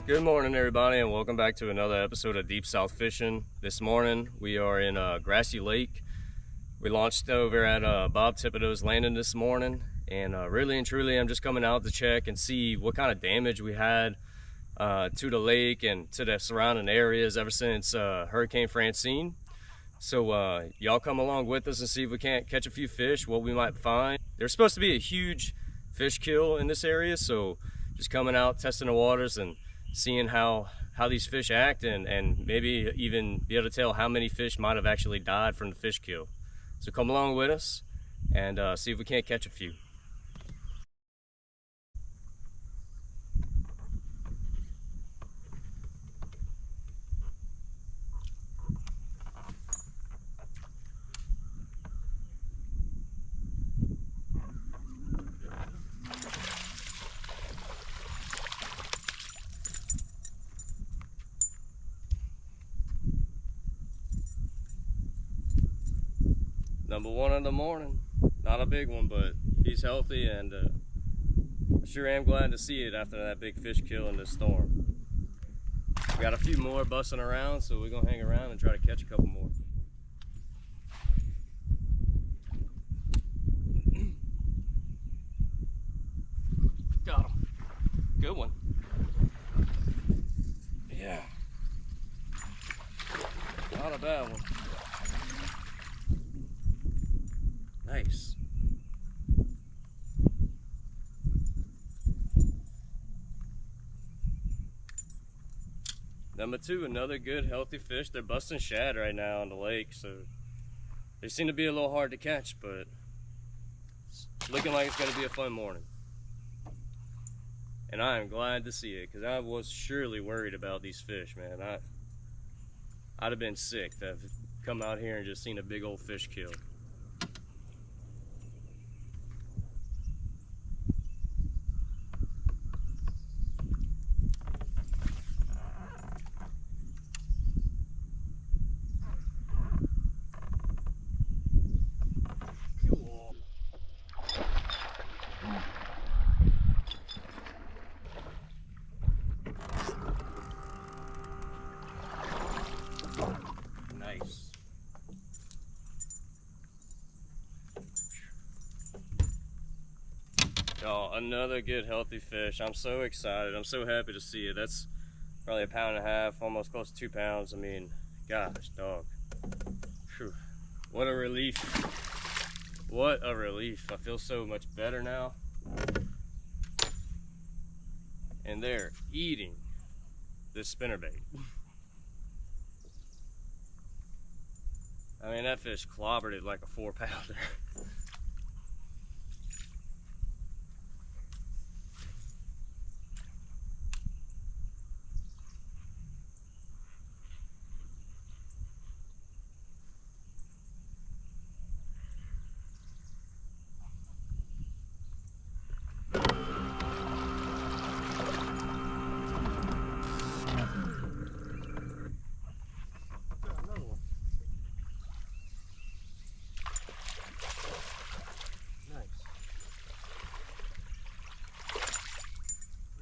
Good morning, everybody, and welcome back to another episode of Deep South Fishing. This morning we are in Grassy Lake. We launched over at Bob Thibodeau's landing this morning, and really and truly I'm just coming out to check and see what kind of damage we had to the lake and to the surrounding areas ever since Hurricane Francine. So y'all come along with us and see if we can't catch a few fish, what we might find. There's supposed to be a huge fish kill in this area, so just coming out, testing the waters and seeing how these fish act, and maybe even be able to tell how many fish might have actually died from the fish kill. So come along with us and see if we can't catch a few. Number one of the morning. Not a big one, but he's healthy, and I sure am glad to see it after that big fish kill in this storm. We got a few more busting around, so we're gonna hang around and try to catch a couple more. Got him. Good one. Yeah. Not a bad one. Nice. Number two, another good healthy fish. They're busting shad right now on the lake, so they seem to be a little hard to catch, but it's looking like it's going to be a fun morning. And I am glad to see it, because I was surely worried about these fish, man. I'd have been sick to have come out here and just seen a big old fish kill. Nice. Oh, another good healthy fish. I'm so excited. I'm so happy to see it. That's probably a pound and a half, almost close to 2 pounds. I mean, gosh, dog. Whew. What a relief. What a relief. I feel so much better now. And they're eating this spinnerbait. I mean, that fish clobbered it like a 4-pounder.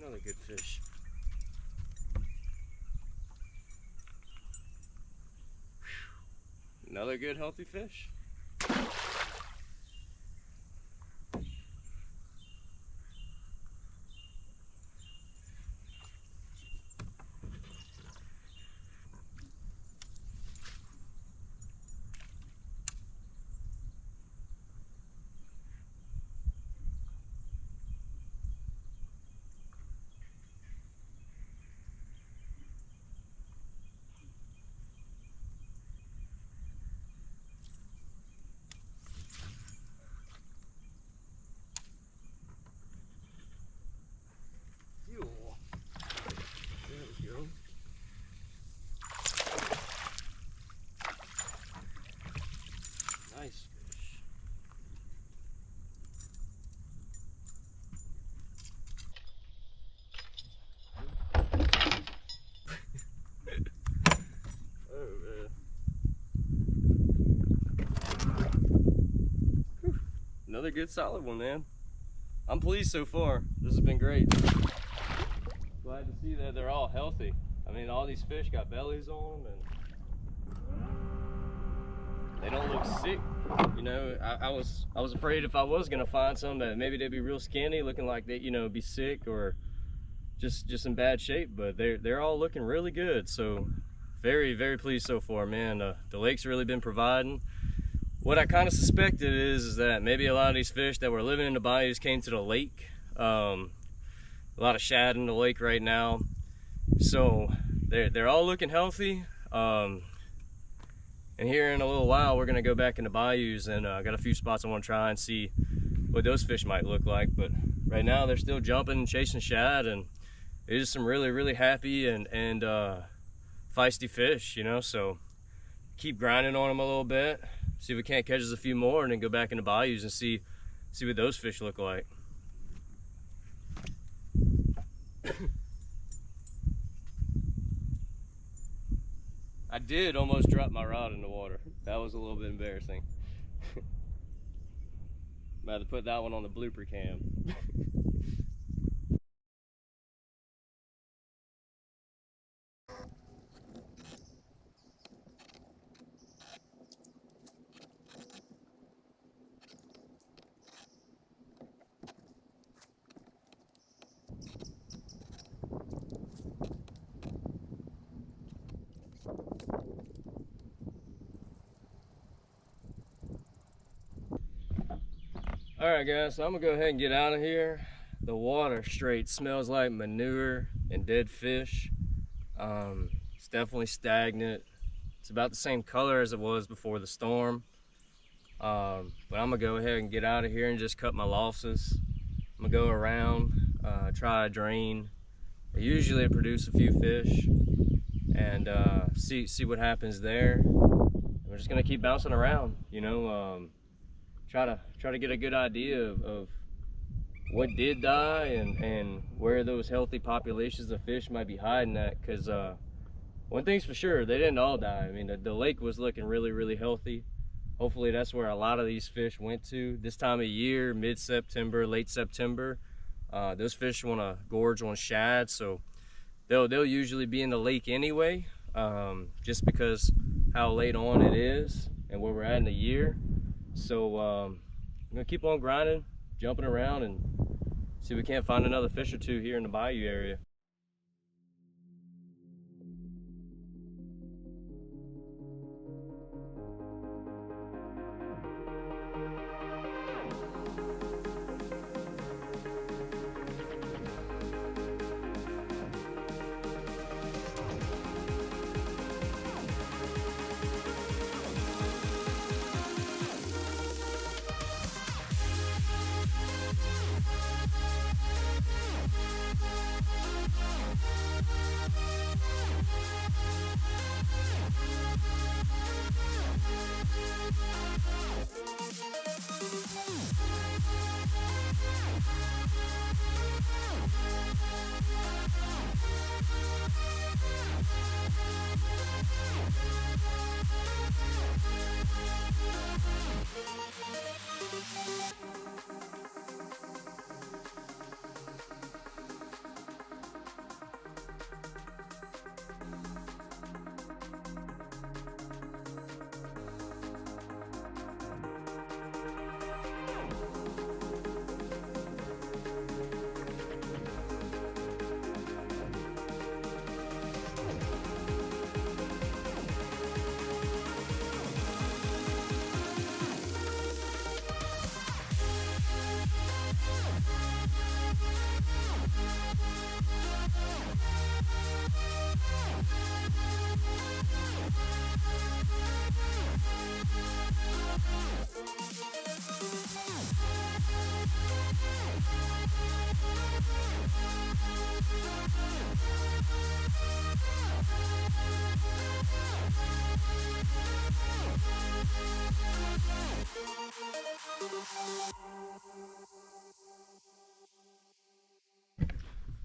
Another good fish. Whew. Another good healthy fish. Nice fish. Oh man. Whew. Another good solid one, man. I'm pleased so far. This has been great. glad to see that they're all healthy. I mean, all these fish got bellies on them and they don't look sick. You know, I was afraid if I was gonna find some that maybe they'd be real skinny, looking like they, you know, be sick or just in bad shape, but they're all looking really good. So very, very pleased so far, man. The lake's really been providing. What I kind of suspected is that maybe a lot of these fish that were living in the bayous came to the lake. A lot of shad in the lake right now, so they're all looking healthy. And here in a little while we're gonna go back in the bayous, and I got a few spots I want to try and see what those fish might look like. But right now they're still jumping and chasing shad, and it is some really happy and feisty fish, you know. So keep grinding on them a little bit, see if we can't catch us a few more, and then go back in the bayous and see what those fish look like. I did almost drop my rod in the water. That was a little bit embarrassing. I'm about to put that one on the blooper cam. All right, guys, so I'm gonna go ahead and get out of here. The water straight smells like manure and dead fish. It's definitely stagnant. It's about the same color as it was before the storm. But I'm gonna go ahead and get out of here and just cut my losses. I'm gonna go around, try a drain. I usually produce a few fish and see what happens there. We're just gonna keep bouncing around, you know. Try to get a good idea of what did die and where those healthy populations of fish might be hiding at, because one thing's for sure, they didn't all die. I mean, the lake was looking really healthy. Hopefully that's where a lot of these fish went to this time of year, mid-September, late September. Those fish want to gorge on shad, so they'll usually be in the lake anyway, just because how late on it is and where we're at in the year. So I'm gonna keep on grinding, jumping around, and see if we can't find another fish or two here in the bayou area.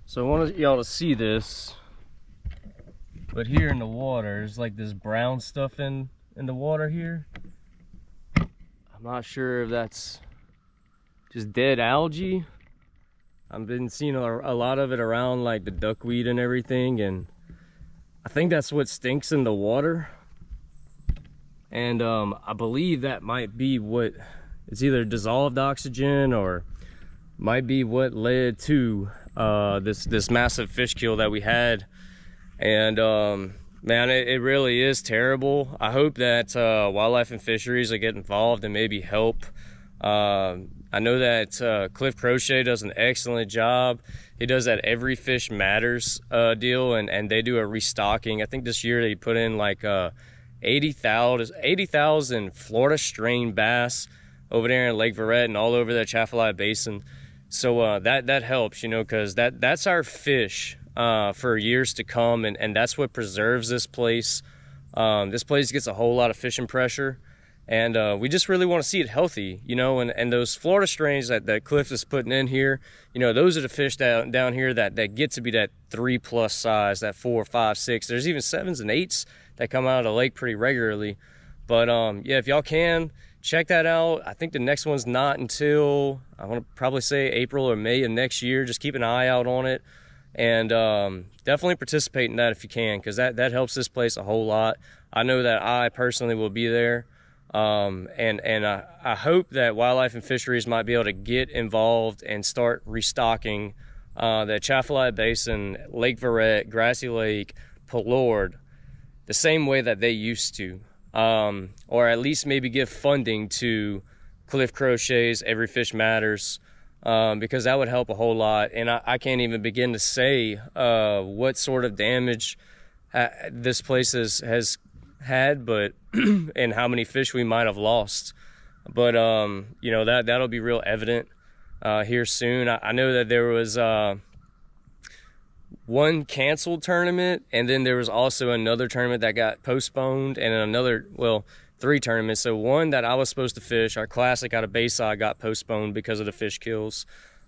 So I wanted y'all to see this, but here in the water, there's like this brown stuff in the water here. I'm not sure if that's just dead algae I've been seeing a lot of it around like the duckweed and everything, and I think that's what stinks in the water. And I believe that might be what, it's either dissolved oxygen or might be what led to this massive fish kill that we had. And man, it really is terrible. I hope that wildlife and fisheries will get involved and maybe help. I know that Cliff Crochet does an excellent job. He does that Every Fish Matters deal, and they do a restocking. I think this year they put in like 80,000 Florida strain bass over there in Lake Verret and all over the Atchafalaya Basin. So that helps, you know, because that's our fish for years to come, and that's what preserves this place. This place gets a whole lot of fishing pressure, and we just really want to see it healthy, you know, and those Florida strains that Cliff is putting in here, you know, those are the fish down here that get to be that 3+ size, that 4, 5, 6. There's even 7s and 8s that come out of the lake pretty regularly. But yeah, if y'all can, check that out. I think the next one's not until, I want to probably say April or May of next year. Just keep an eye out on it, and definitely participate in that if you can, because that helps this place a whole lot. I know that I personally will be there, and I hope that wildlife and fisheries might be able to get involved and start restocking the Atchafalaya Basin, Lake Verret, Grassy Lake, Pelord, the same way that they used to, or at least maybe give funding to Cliff Crochet's Every Fish Matters, because that would help a whole lot. And I can't even begin to say what sort of damage this place has had, but and how many fish we might have lost. But you know, that'll be real evident here soon. I know that there was one canceled tournament, and then there was also another tournament that got postponed, and another, well, 3 tournaments. So one that I was supposed to fish, our classic out of Bayside, got postponed because of the fish kills.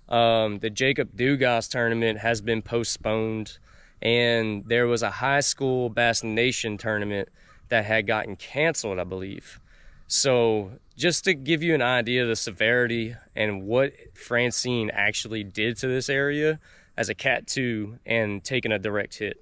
The Jacob Dugas tournament has been postponed, and there was a high school Bass Nation tournament that had gotten canceled, I believe. So just to give you an idea of the severity and what Francine actually did to this area as a Cat 2 and taking a direct hit.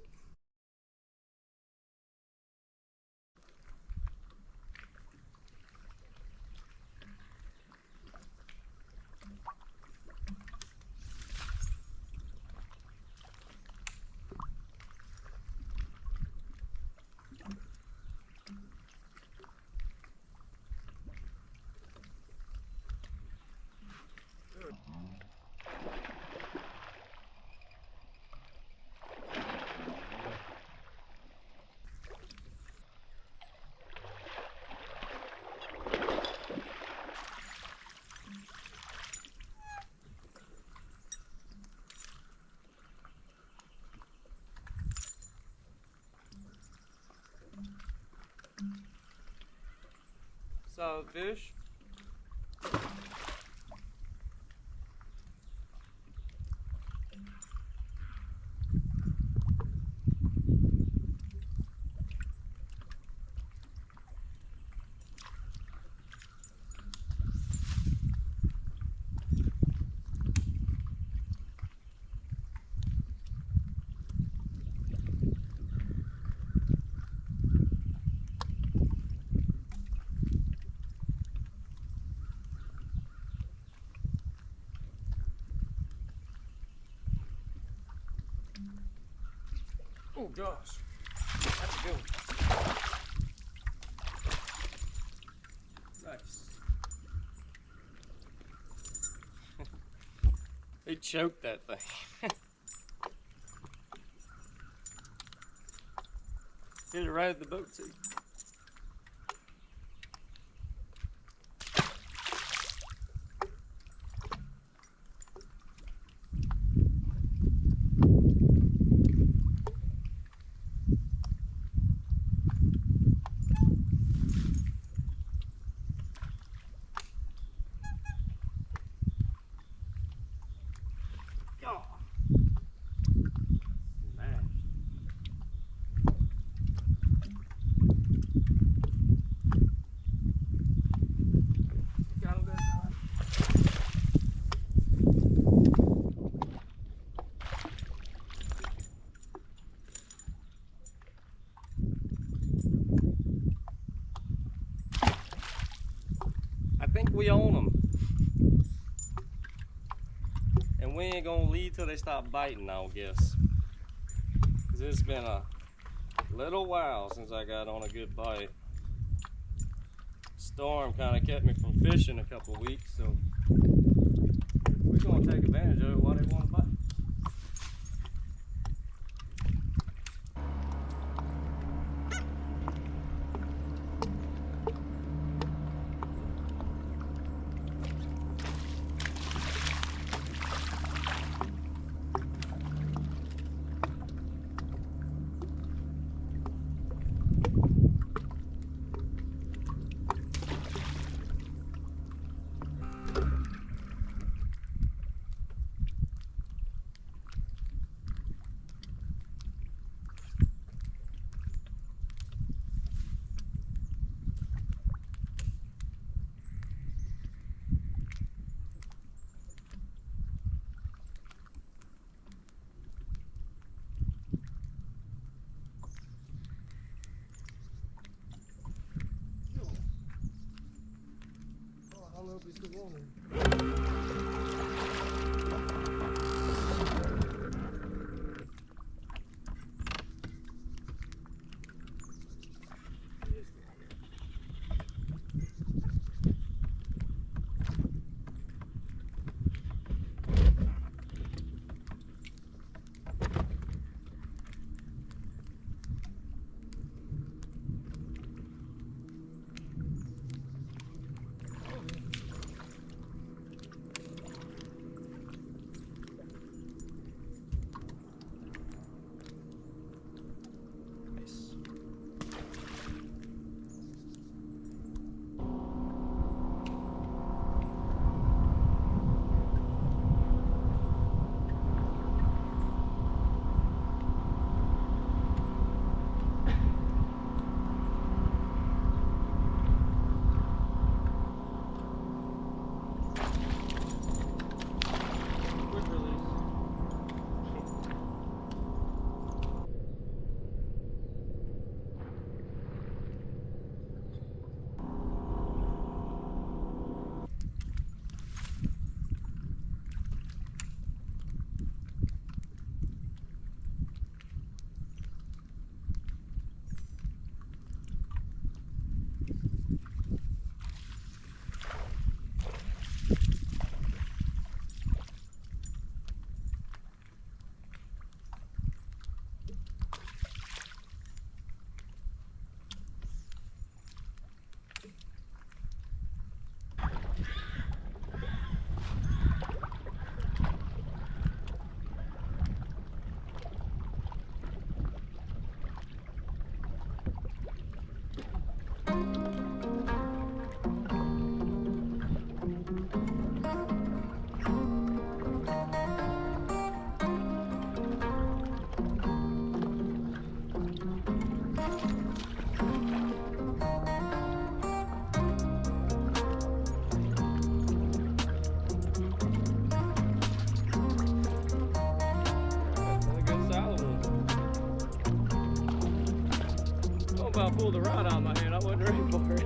Solid fish. Oh gosh, that's a good one. Nice. They choked that thing. Hit it right at the boat too. we own them. And we ain't gonna leave till they stop biting, I guess. Cause it's been a little while since I got on a good bite. Storm kind of kept me from fishing a couple of weeks, so we're gonna take advantage of it while they want to bite. I don't know if we still want him. I pulled the rod out of my hand, I wasn't ready for it.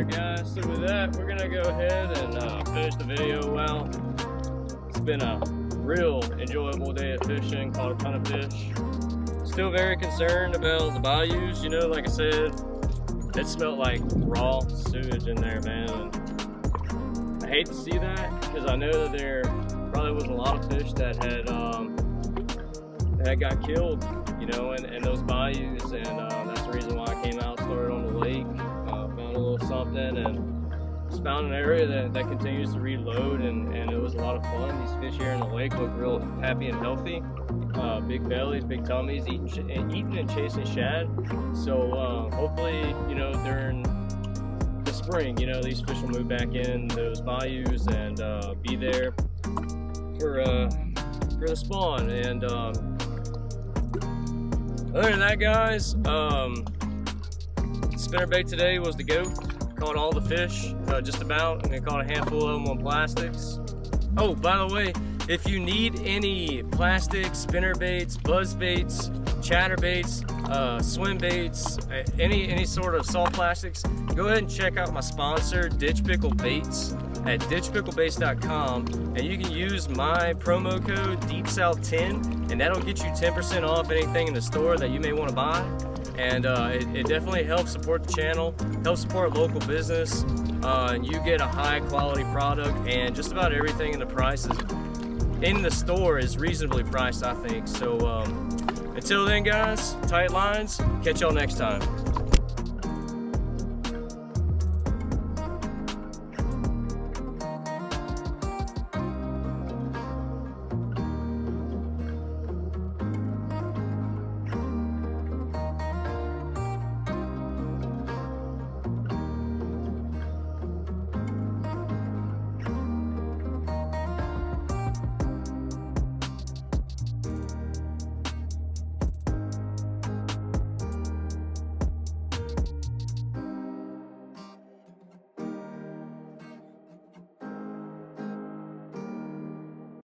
Guys, so with that, we're gonna go ahead and finish the video. Well, it's been a real enjoyable day of fishing, caught a ton of fish. Still very concerned about the bayous, you know, like I said, it smelled like raw sewage in there, man. And I hate to see that because I know that there probably was a lot of fish that got killed, you know, in those bayous, and that's the reason why I came out, started on the lake, found a little something, and just found an area that continues to reload, and it was a lot of fun. These fish here in the lake look real happy and healthy. Big bellies, big tummies, eating and chasing shad. So hopefully, you know, during the spring, you know, these fish will move back in those bayous and be there for the spawn. And other than that, guys, spinnerbait today was the goat. Caught all the fish, just about, and I caught a handful of them on plastics. Oh, by the way, if you need any plastics, spinnerbaits, buzz baits, chatterbaits, swim baits, any sort of soft plastics, go ahead and check out my sponsor, Ditch Pickle Baits, at ditchpicklebaits.com, and you can use my promo code DeepSouth10, and that'll get you 10% off anything in the store that you may want to buy. And it definitely helps support the channel, helps support local business, and you get a high quality product, and just about everything in the prices in the store is reasonably priced, I think. So until then, guys, tight lines, catch y'all next time.